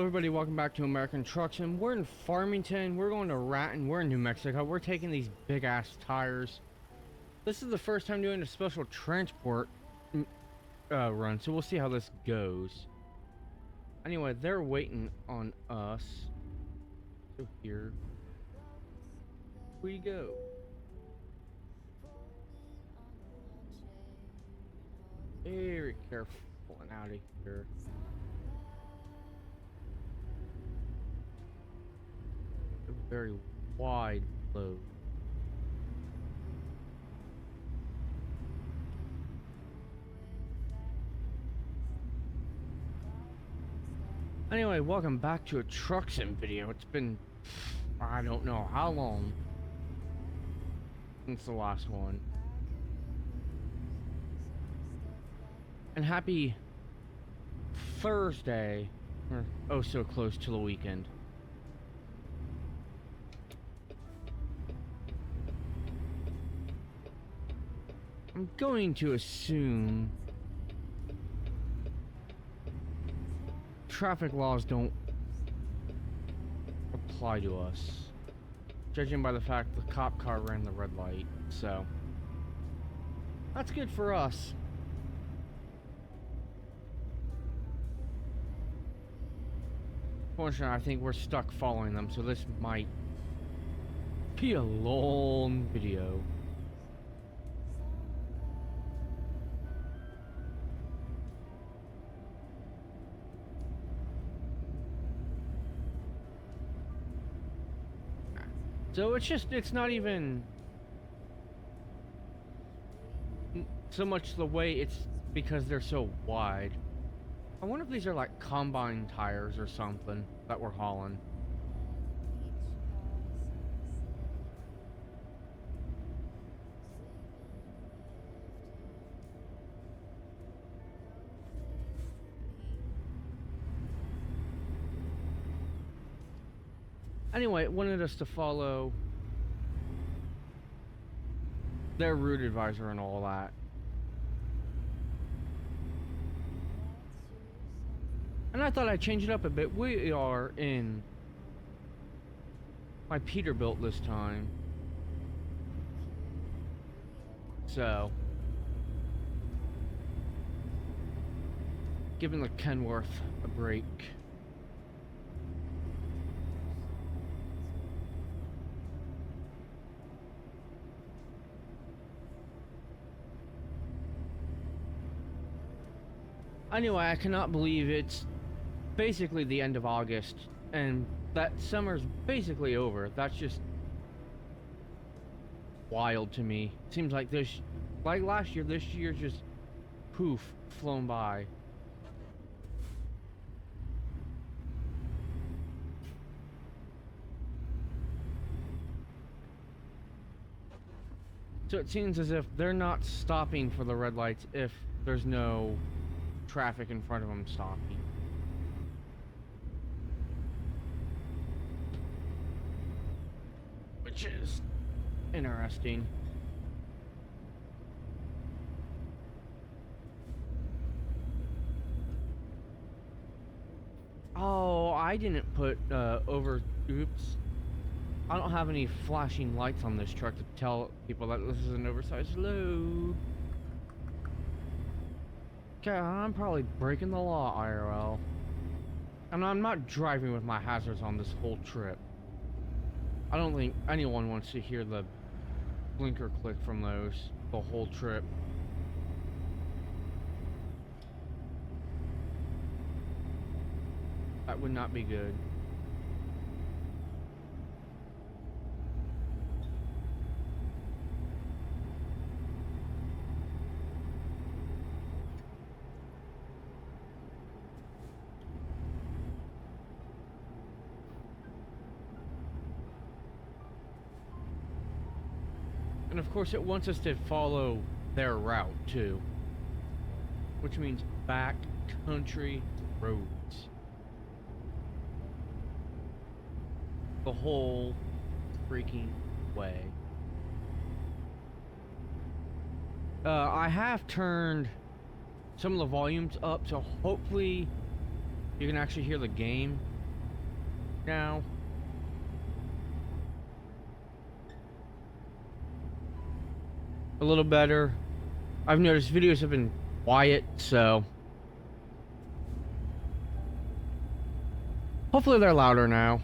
Hello everybody, welcome back to American Trucks, and we're in Farmington. We're going to Raton. We're in New Mexico. We're taking these big ass tires. This is the first time doing a special transport run, so we'll see how this goes. Anyway, they're waiting on us. So here we go. Very careful pulling out of here. A very wide load. Anyway, welcome back to a truck sim video. It's been, I don't know how long since the last one. And happy Thursday. We're oh so close to the weekend. I'm going to assume traffic laws don't apply to us, judging by the fact the cop car ran the red light, so that's good for us. Fortunately, I think we're stuck following them, so this might be a long video. So it's not even so much the way, it's because they're so wide. I wonder if these are like combine tires or something that we're hauling. Anyway, it wanted us to follow their route advisor and all that. And I thought I'd change it up a bit. We are in my Peterbilt this time. So, giving the Kenworth a break. Anyway, I cannot believe it's basically the end of August and that summer's basically over. That's just wild to me. Seems like this, like last year, this year's just poof, flown by. So it seems as if they're not stopping for the red lights if there's no traffic in front of them stopping. Which is interesting. Oh, I didn't put oops. I don't have any flashing lights on this truck to tell people that this is an oversized load. Okay, I'm probably breaking the law, IRL. And I'm not driving with my hazards on this whole trip. I don't think anyone wants to hear the blinker click from those the whole trip. That would not be good. And of course it wants us to follow their route too, which means back country roads. The whole freaking way. I have turned some of the volumes up, so hopefully you can actually hear the game. now. A little better. I've noticed videos have been quiet, so hopefully they're louder now.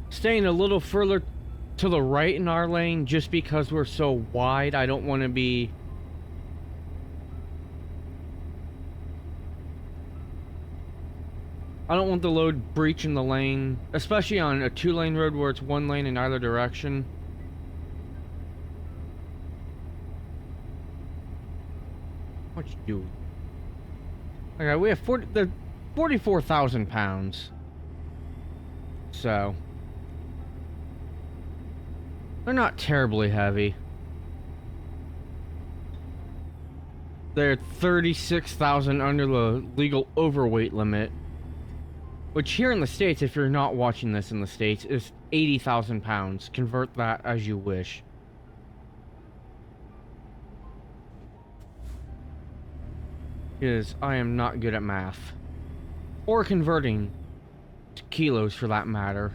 Staying a little further to the right in our lane just because we're so wide. I don't want to be I don't want the load breaching the lane, especially on a 2-lane road where it's 1 lane in either direction. What you do? Okay, we have 44,000 pounds. So they're not terribly heavy. They're 36,000 under the legal overweight limit. Which here in the States, if you're not watching this in the States, is 80,000 pounds. Convert that as you wish. Because I am not good at math. Or converting to kilos for that matter.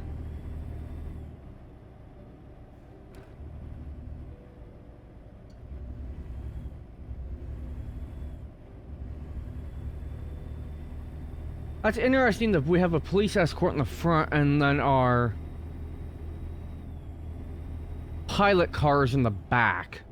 That's interesting that we have a police escort in the front and then our pilot cars in the back.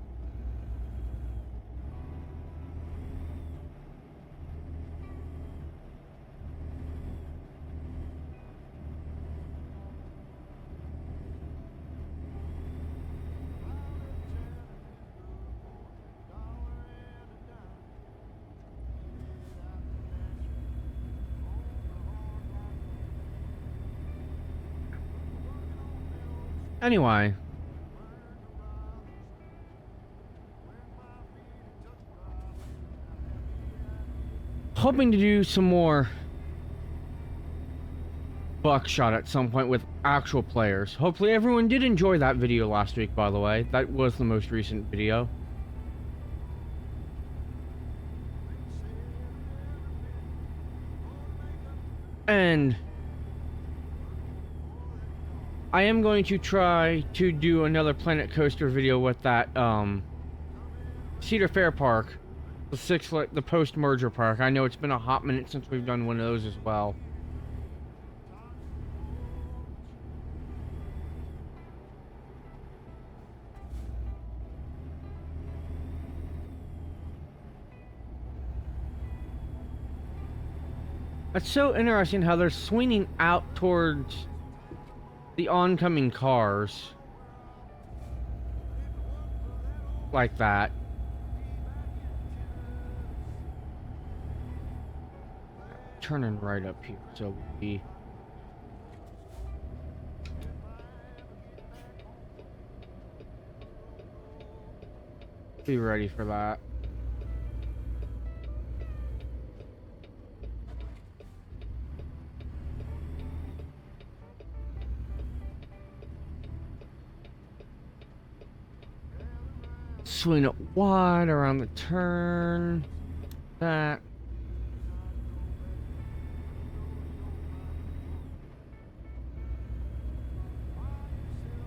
Anyway, hoping to do some more buckshot at some point with actual players. Hopefully everyone did enjoy that video last week, by the way. That was the most recent video. And I am going to try to do another Planet Coaster video with that Cedar Fair Park, the post-merger park. I know it's been a hot minute since we've done one of those as well. It's so interesting how they're swinging out towards the oncoming cars like that. Turning right up here, so we be ready for that. Swing it wide around the turn. That.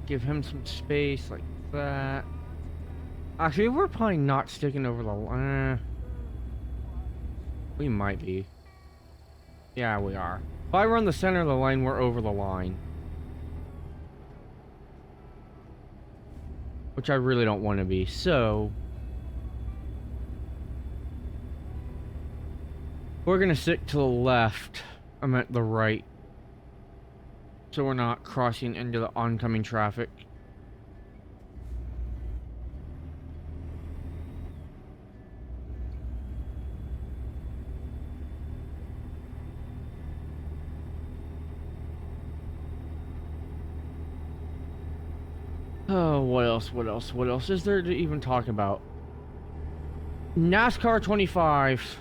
Give him some space like that. Actually, we're probably not sticking over the line. We might be. Yeah, we are. If I run the center of the line, we're over the line. Which I really don't want to be, so we're gonna stick to the left. I'm at the right, so we're not crossing into the oncoming traffic. Oh, what else? What else? What else is there to even talk about? NASCAR 25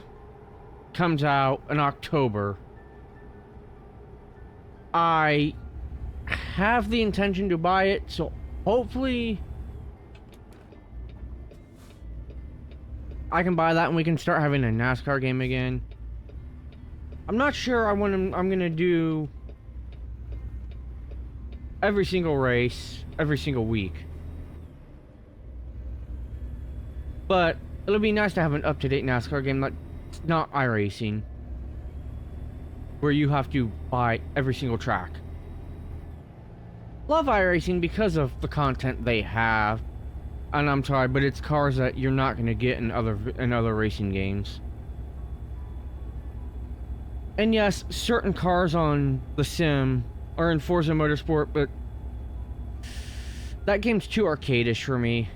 comes out in October. I have the intention to buy it, so hopefully I can buy that and we can start having a NASCAR game again. I'm not sure I'm gonna do every single race, every single week. But it'll be nice to have an up-to-date NASCAR game that's not iRacing, where you have to buy every single track. Love iRacing because of the content they have. And I'm sorry, but it's cars that you're not going to get in other racing games. And yes, certain cars on the sim are in Forza Motorsport, but that game's too arcadish for me.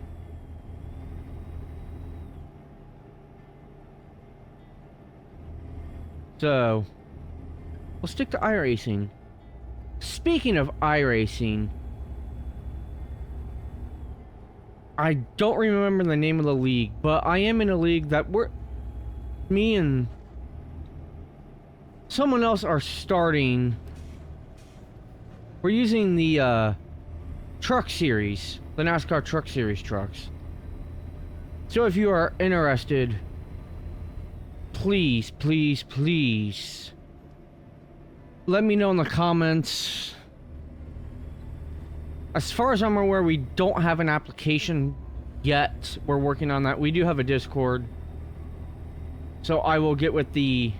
So, we'll stick to iRacing. Speaking of iRacing, I don't remember the name of the league, but I am in a league that me and someone else are starting. We're using the truck series, the NASCAR Truck Series trucks. So if you are interested, please, please, please let me know in the comments. As far as I'm aware, we don't have an application yet. We're working on that. We do have a Discord. So I will get with the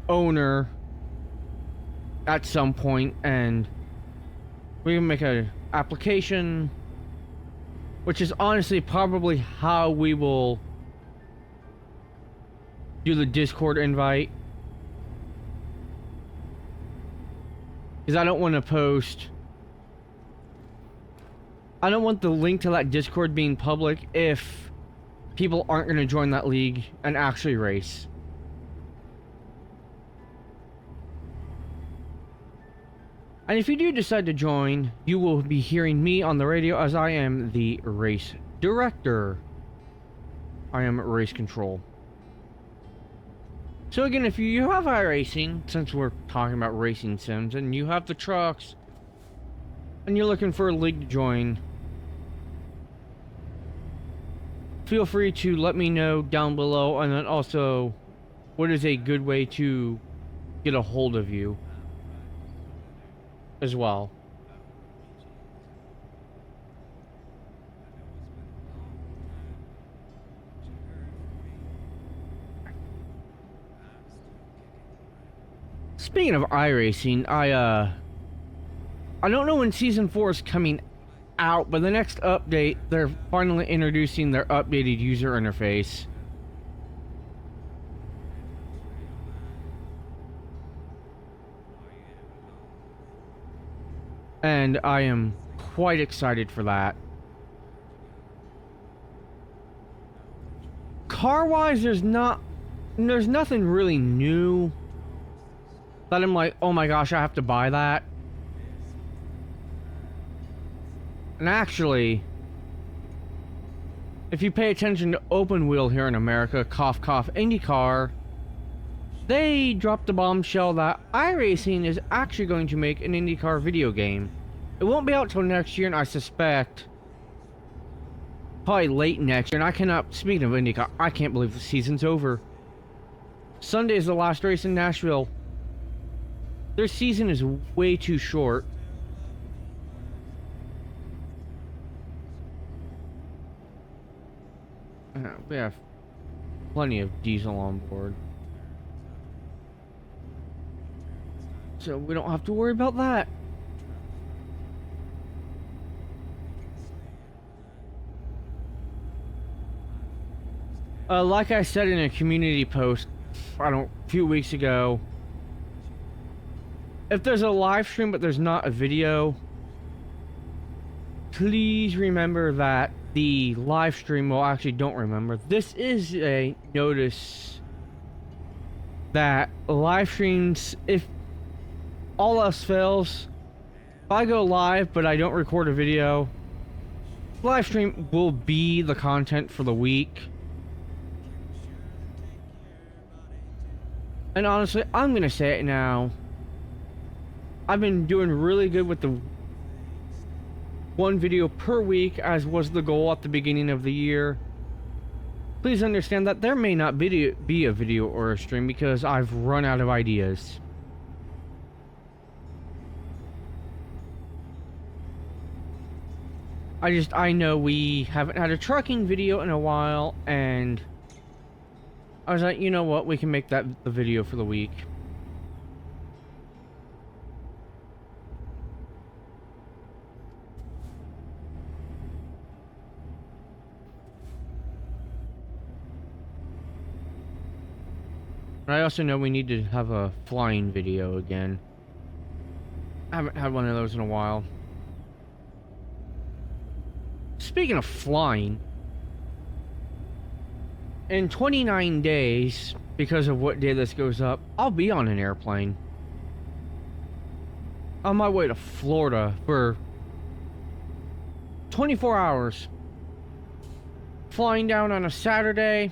owner at some point and we can make an application, which is honestly probably how we will do the Discord invite. Because I don't want to post... I don't want the link to that Discord being public if people aren't going to join that league and actually race. And if you do decide to join, you will be hearing me on the radio as I am the race director. I am race control. So again, if you have iRacing, since we're talking about racing sims, and you have the trucks, and you're looking for a league to join, feel free to let me know down below, and then also, what is a good way to get a hold of you as well. Speaking of iRacing, I don't know when Season 4 is coming out, but the next update, they're finally introducing their updated user interface. And I am quite excited for that. Car-wise, there's nothing really new that I'm like, oh my gosh, I have to buy that. And actually, if you pay attention to Open Wheel here in America, cough cough, IndyCar, they dropped the bombshell that iRacing is actually going to make an IndyCar video game. It won't be out till next year, and I suspect probably late next year. And I cannot, speaking of IndyCar, I can't believe the season's over. Sunday is the last race in Nashville. Their season is way too short. We have plenty of diesel on board, so we don't have to worry about that. Like I said in a community post, a few weeks ago, if there's a live stream but there's not a video, please remember that the live stream, well, actually don't remember. This is a notice that live streams, if all else fails, if I go live but I don't record a video, live stream will be the content for the week. And honestly, I'm gonna say it now. I've been doing really good with the one video per week, as was the goal at the beginning of the year. Please understand that there may not be a video or a stream because I've run out of ideas. I know we haven't had a trucking video in a while, and I was like, you know what, we can make that the video for the week. I also know we need to have a flying video again. I haven't had one of those in a while. Speaking of flying, in 29 days, because of what day this goes up, I'll be on an airplane. On my way to Florida for 24 hours. Flying down on a Saturday.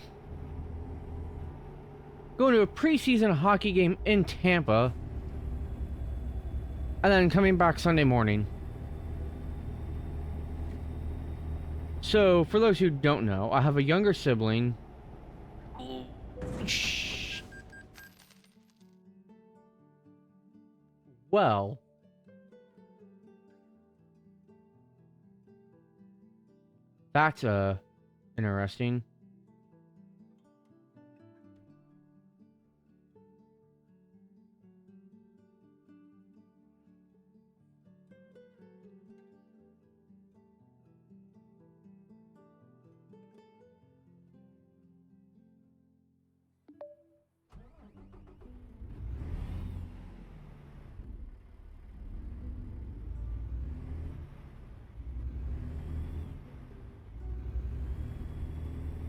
Going to a preseason hockey game in Tampa. And then coming back Sunday morning. So, for those who don't know, I have a younger sibling. Well, that's interesting.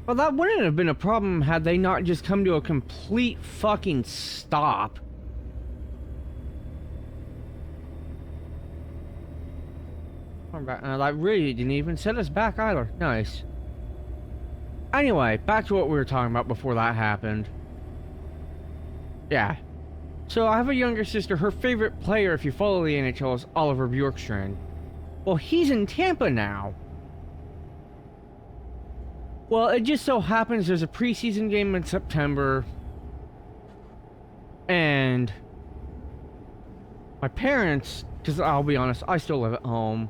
Well, that wouldn't have been a problem had they not just come to a complete fucking stop. That really didn't even set us back either. Nice. Anyway, back to what we were talking about before that happened. Yeah. So I have a younger sister. Her favorite player, if you follow the NHL, is Oliver Bjorkstrand. Well, he's in Tampa now. Well, it just so happens there's a preseason game in September. And my parents, because I'll be honest, I still live at home.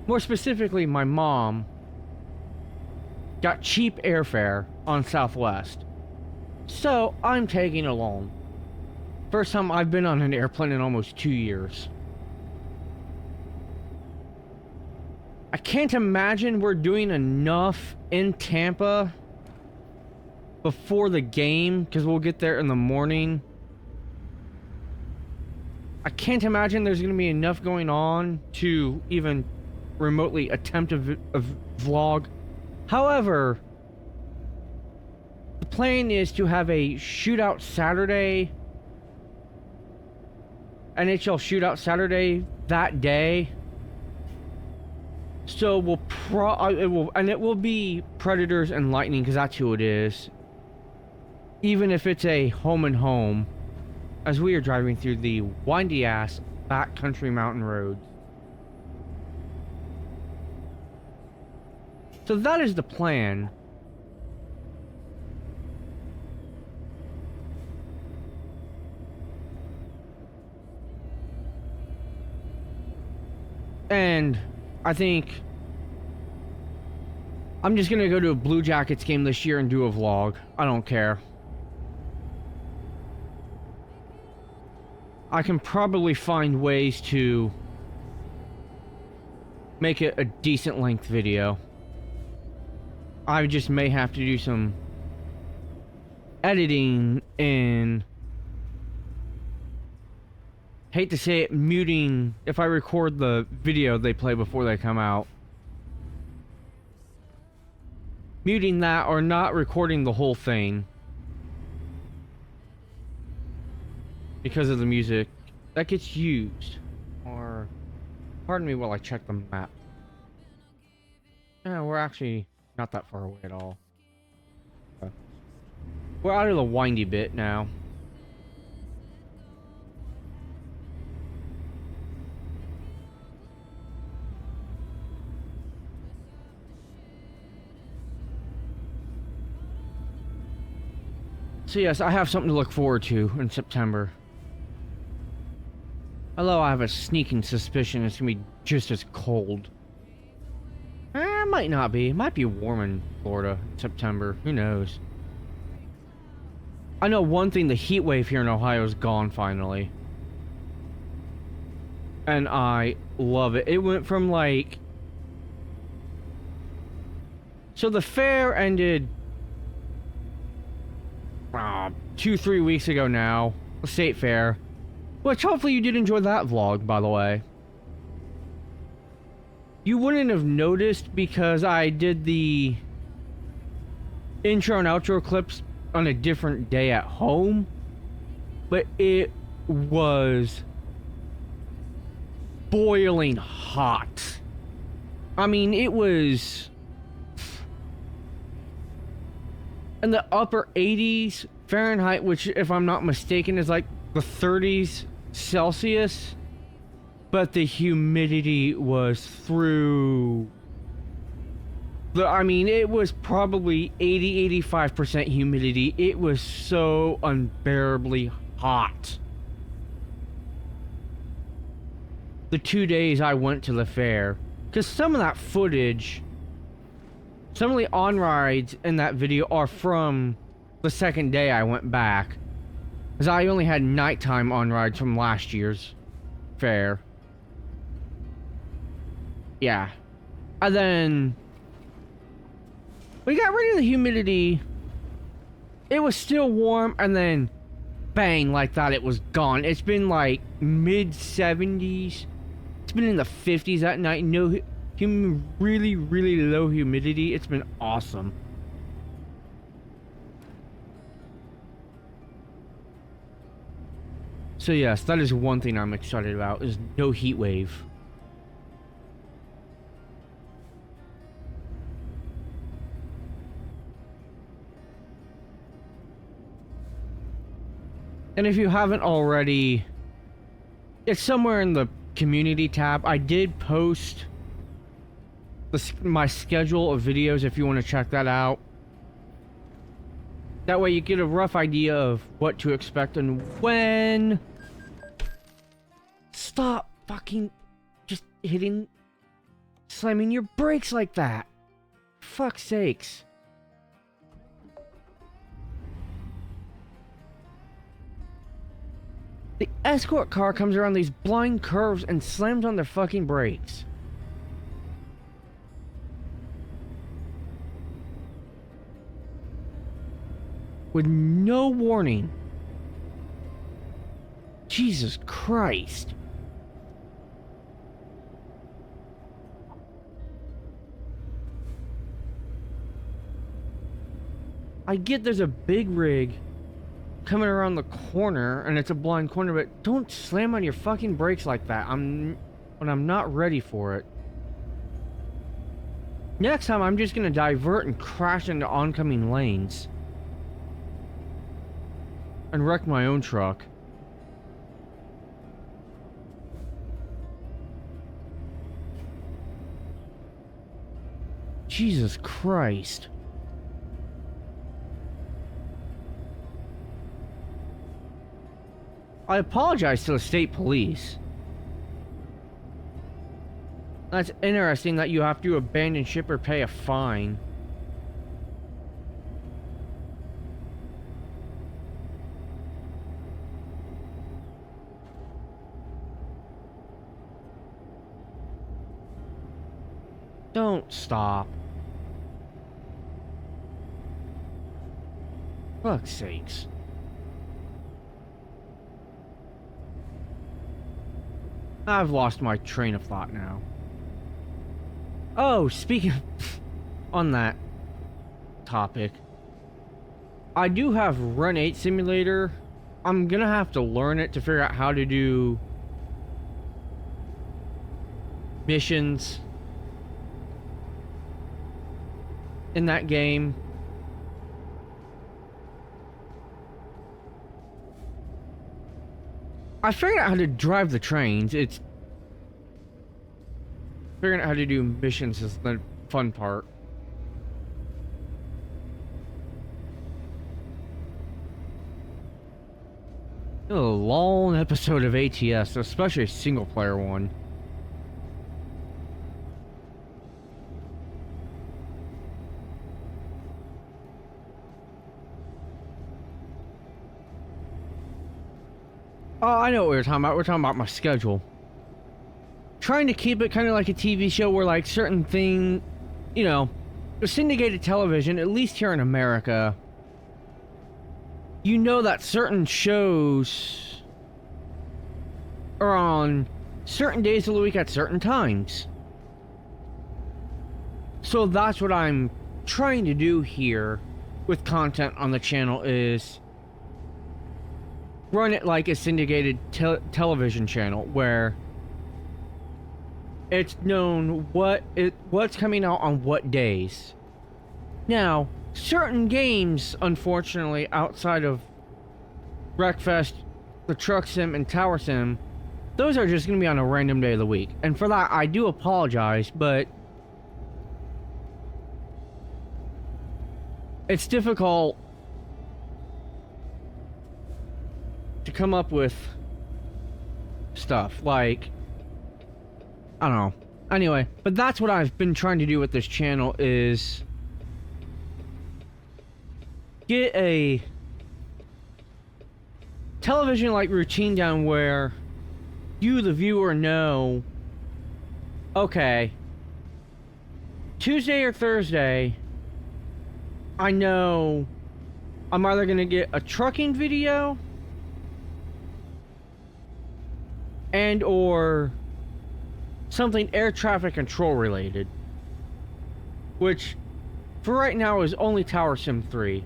More specifically, my mom got cheap airfare on Southwest. So, I'm taking along. First time I've been on an airplane in almost 2 years. I can't imagine we're doing enough in Tampa before the game, because we'll get there in the morning. I can't imagine there's going to be enough going on to even remotely attempt a vlog. However, the plan is to have a shootout Saturday, NHL shootout Saturday that day. So it will be Predators and Lightning, because that's who it is. Even if it's a home and home, as we are driving through the windy ass backcountry mountain roads. So that is the plan. And I think I'm just gonna go to a Blue Jackets game this year and do a vlog. I don't care. I can probably find ways to make it a decent length video. I just may have to do some editing and, hate to say it, muting if I record the video they play before they come out. Muting that or not recording the whole thing because of the music that gets used. Or, pardon me while I check the map. Yeah, we're actually not that far away at all. We're out of the windy bit now. So yes, I have something to look forward to in September. Although I have a sneaking suspicion it's gonna be just as cold. It might not be. It might be warm in Florida in September. Who knows? I know one thing, the heat wave here in Ohio is gone finally. And I love it. It went from like... So the fair ended 2-3 weeks ago now. The state fair. Which hopefully you did enjoy that vlog, by the way. You wouldn't have noticed because I did the intro and outro clips on a different day at home. But it was boiling hot. I mean, it was in the upper 80s Fahrenheit, which, if I'm not mistaken, is like the 30s Celsius. But the humidity was through the... I mean, it was probably 80-85% humidity. It was so unbearably hot. The 2 days I went to the fair. Because some of that footage, some of the on-rides in that video are from the second day I went back. Because I only had nighttime on-rides from last year's fair. Yeah. And then we got rid of the humidity. It was still warm, and then bang, like that, it was gone. It's been like mid-70s. It's been in the 50s at night. No, really, really low humidity. It's been awesome. So yes, that is one thing I'm excited about, is no heat wave. And if you haven't already, it's somewhere in the community tab. I did post my schedule of videos if you want to check that out. That way you get a rough idea of what to expect and when. Stop fucking just slamming your brakes like that. Fuck's sakes. The escort car comes around these blind curves and slams on their fucking brakes. With no warning. Jesus Christ. I get there's a big rig coming around the corner and it's a blind corner, but don't slam on your fucking brakes like that when I'm not ready for it. Next time I'm just gonna divert and crash into oncoming lanes and wreck my own truck. Jesus Christ. I apologize to the state police. That's interesting that you have to abandon ship or pay a fine. Don't stop. Fuck's sakes. I've lost my train of thought now. Oh, speaking of, on that topic, I do have Run 8 Simulator. I'm gonna have to learn it to figure out how to do missions in that game. I figured out how to drive the trains. It's figuring out how to do missions is the fun part. A long episode of ATS, especially a single player one. Oh, I know what we were talking about. We're talking about my schedule. Trying to keep it kind of like a TV show where, like, certain thing, you know, syndicated television, at least here in America, you know that certain shows are on certain days of the week at certain times. So that's what I'm trying to do here with content on the channel, is run it like a syndicated television channel where it's known what's coming out on what days. Now, certain games, unfortunately, outside of Wreckfest, the Truck Sim, and Tower Sim, those are just going to be on a random day of the week. And for that, I do apologize, but it's difficult to come up with stuff. Like, I don't know. Anyway, but that's what I've been trying to do with this channel, is get a television-like routine down where you, the viewer, know, okay, Tuesday or Thursday, I know I'm either going to get a trucking video and or something air traffic control related, which for right now is only Tower Sim 3.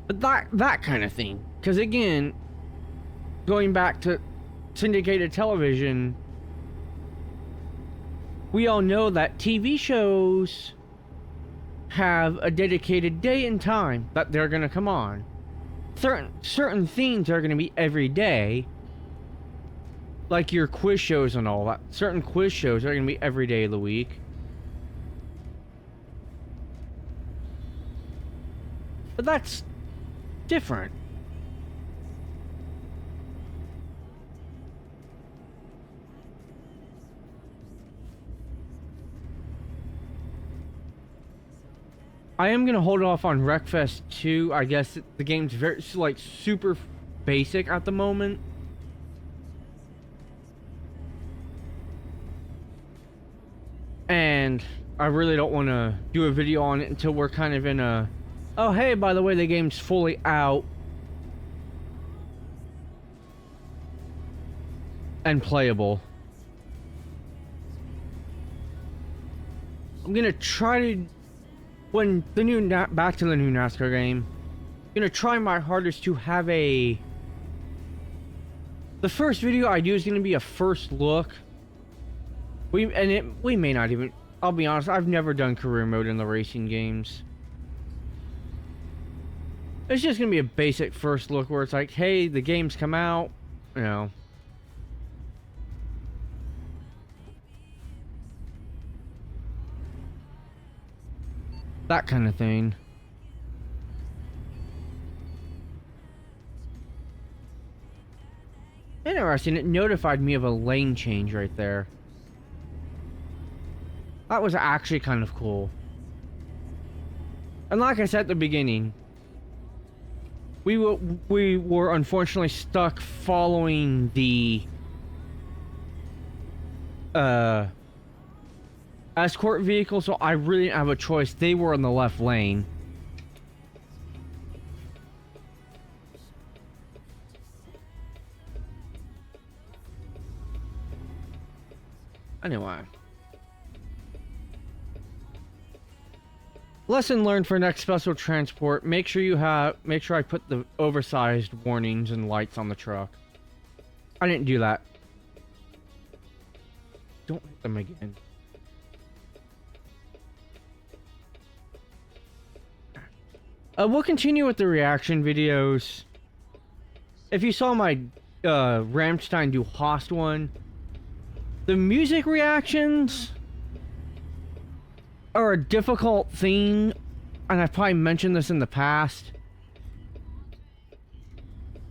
But that kind of thing, because again, going back to syndicated television, we all know that TV shows have a dedicated day and time that they're going to come on. Certain themes are going to be every day, like your quiz shows and all that. Certain quiz shows are going to be every day of the week. But that's different. I am gonna hold off on Wreckfest 2. I guess the game's very, like, super basic at the moment. And I really don't want to do a video on it until we're kind of in a, oh hey, by the way, the game's fully out and playable. I'm gonna try to, when the new back to the new NASCAR game, I'm gonna try my hardest to have the first video I do is gonna be a first look. We may not even, I'll be honest, I've never done career mode in the racing games. It's just gonna be a basic first look where it's like, hey, the game's come out, you know. That kind of thing. Interesting, it notified me of a lane change right there. That was actually kind of cool. And like I said at the beginning, we were unfortunately stuck following the escort vehicle, so I really didn't have a choice. They were in the left lane. Anyway. Lesson learned for next special transport. Make sure I put the oversized warnings and lights on the truck. I didn't do that. Don't hit them again. We'll continue with the reaction videos. If you saw my Rammstein Du Hast one, the music reactions are a difficult thing and I've probably mentioned this in the past.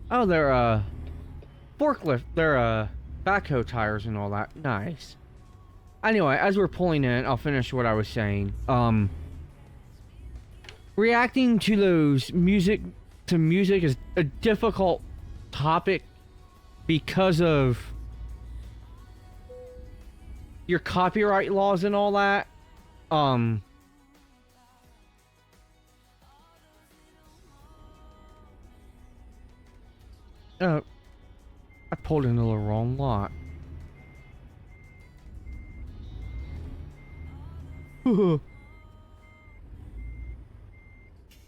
Oh, they're forklift, they're backhoe tires and all that. Nice. Anyway, as we're pulling in, I'll finish what I was saying. Reacting to those music is a difficult topic because of your copyright laws and all that. I pulled into the wrong lot.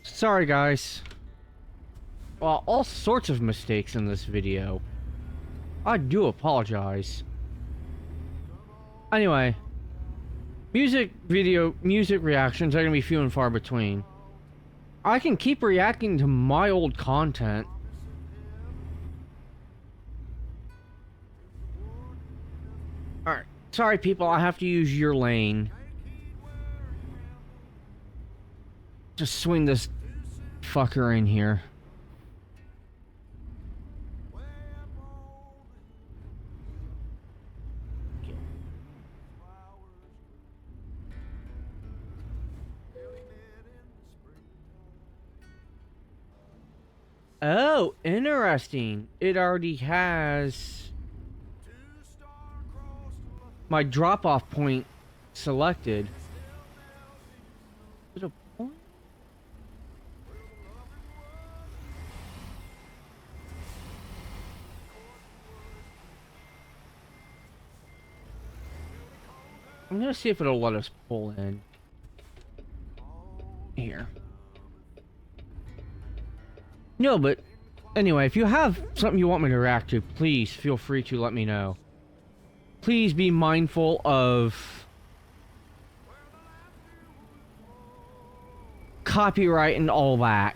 Sorry, guys. Well, all sorts of mistakes in this video. I do apologize. Anyway, music reactions are gonna be few and far between. I can keep reacting to my old content. Alright, sorry people, I have to use your lane. Just swing this fucker in here. Oh, interesting. It already has my drop-off point selected. Is it a point? I'm gonna see if it'll let us pull in. Here. No, but anyway, if you have something you want me to react to, please feel free to let me know. Please be mindful of copyright and all that.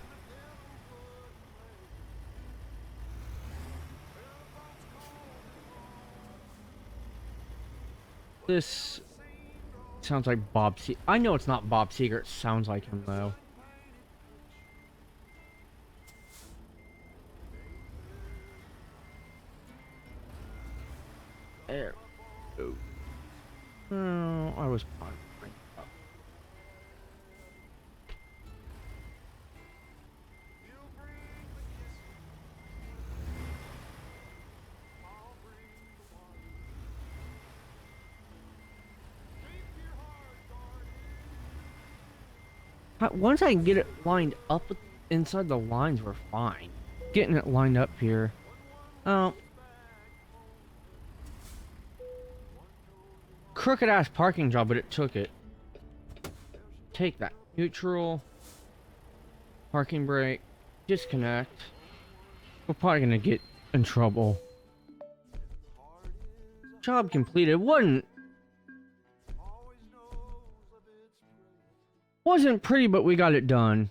This sounds like Bob Seger. I know it's not Bob Seger, it sounds like him though. There we go. Oh, I was fine. Once I can get it lined up inside the lines, we're fine. Getting it lined up here. Oh. Crooked ass parking job, but it took it. Take that. Neutral. Parking brake. Disconnect. We're probably gonna get in trouble. Job completed. Wasn't pretty, but we got it done.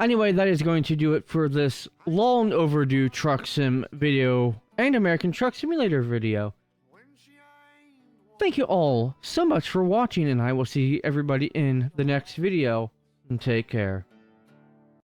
Anyway, that is going to do it for this long overdue truck sim video and American Truck Simulator video. Thank you all so much for watching, and I will see everybody in the next video. And take care.